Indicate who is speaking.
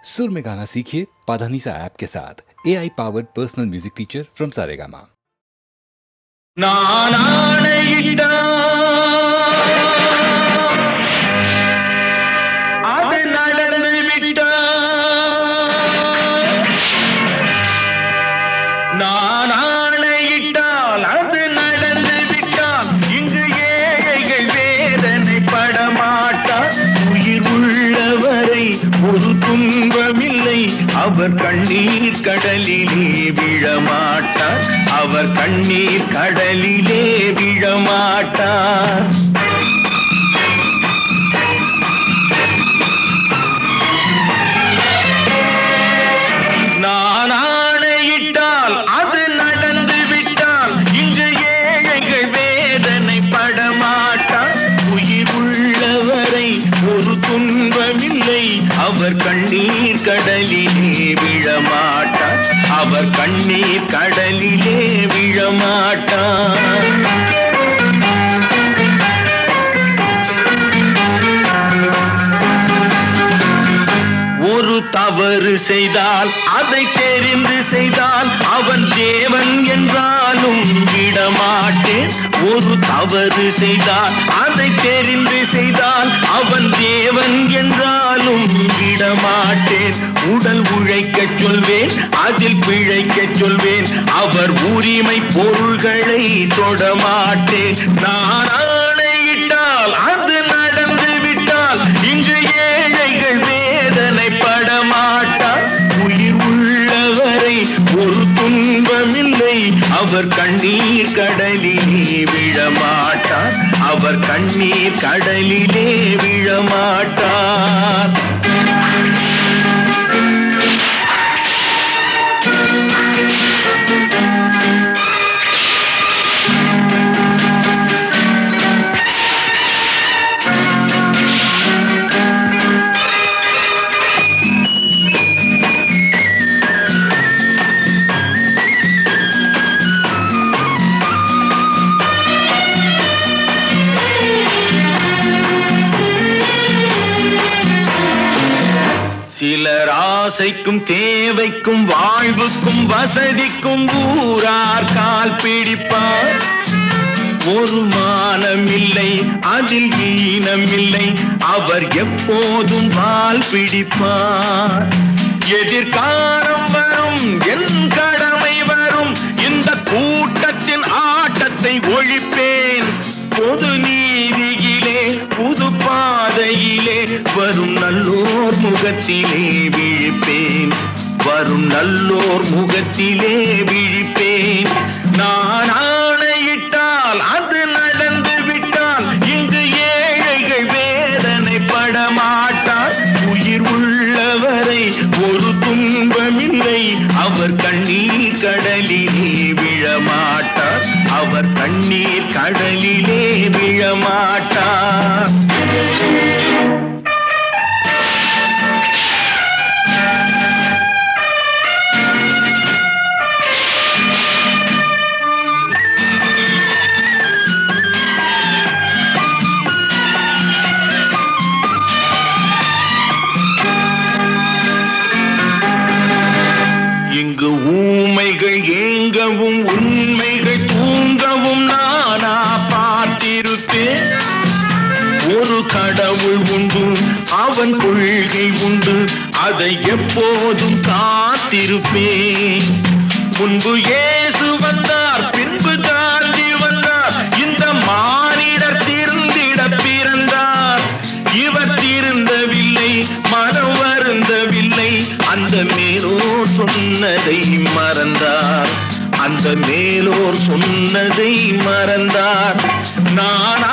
Speaker 1: सुर में गाना सीखिए पाधानीसा ऐप के साथ AI powered personal music teacher from Saregama.
Speaker 2: அவர் கண்ணீர் கடலிலே விழமாட்டார், அவர் கண்ணீர் கடலிலே விழமாட்டார். நான் ஆணையிட்டால் அது நடந்து விட்டால் இங்கு ஏழைகள் வேதனை படமாட்டார். உயிர் உள்ளவரை ஒரு துன்பமில்லை, அவர் கண்ணீர் கடலிலே விழமாட்டார், அவர் கண்ணீர் கடலிலே விழமாட்டார். ஒரு தவறு செய்தால் அதை தெரிந்து செய்தால் அவன் தேவன் என்றாலும் விடமாட்டேன். ஒரு தவறு செய்தால் அதை தெரிந்து செய்தால் அவன் தேவன் என்றாலும் விடமாட்டேன். உடல் உழைக்கச் சொல்வேன், அதில் பிழைக்கச் சொல்வேன், அவர் உரிமை பொருள்களை தொடமாட்டேன். நான் ஆணையிட்டால் அது நடந்து விட்டால் இங்கு ஏழைகள் வேதனை படமாட்டார். உயிர் உள்ளவரை ஒரு துன்பமில்லை, அவர் கண்ணீர் கடலிலே விழமாட்டார், அவர் கண்ணீர் கடலிலே விழமாட்டார். சிலர் ஆசைக்கும் தேவைக்கும் வாழ்வுக்கும் வசதிக்கும் ஊரார் கால் பிடிப்பார். ஒரு மானமில்லை, அதில் ஈனமில்லை, அவர் எப்போதும் வால் பிடிப்பார். எதிர்காலம் வரும், என் கடமை வரும், இந்த கூட்டத்தின் ஆட்டத்தை ஒழிப்பேன். பொது நீதியிலே புது பாதையிலே வரும் நல்லோர் முகத்திலே விழிப்பேன், வரும் நல்லோர் முகத்திலே விழிப்பேன். நான் ஆணையிட்டால் அது நடந்து விட்டால் இங்கு ஏழைகள் வேதனை படமாட்டார். உயிர் உள்ளவரை ஒரு துன்பமில்லை, அவர் கண்ணீர் கடலிலே விழமாட்டார், அவர் கண்ணீர் கடலிலே விழமாட்டார். இங்கு ஊமைகள் ஏங்கவும் உண்மைகள் தூங்கவும் நானா பார்த்திருப்பேன். ஒரு கடவுள் உண்டு, அவன் கொள்கை உண்டு, அதை எப்போதும் காத்திருப்பேன். முன்பு இயேசு வந்தார், பின்பு காந்தி வந்தார், இந்த மானிடர் திருந்திட பிறந்தார். இவர் திருந்தவில்லை, மனம் வருந்தவில்லை, அந்த மேலோர் சொன்னதை மறந்தார், அந்த மேலோர் சொன்னதை மறந்தார். நான்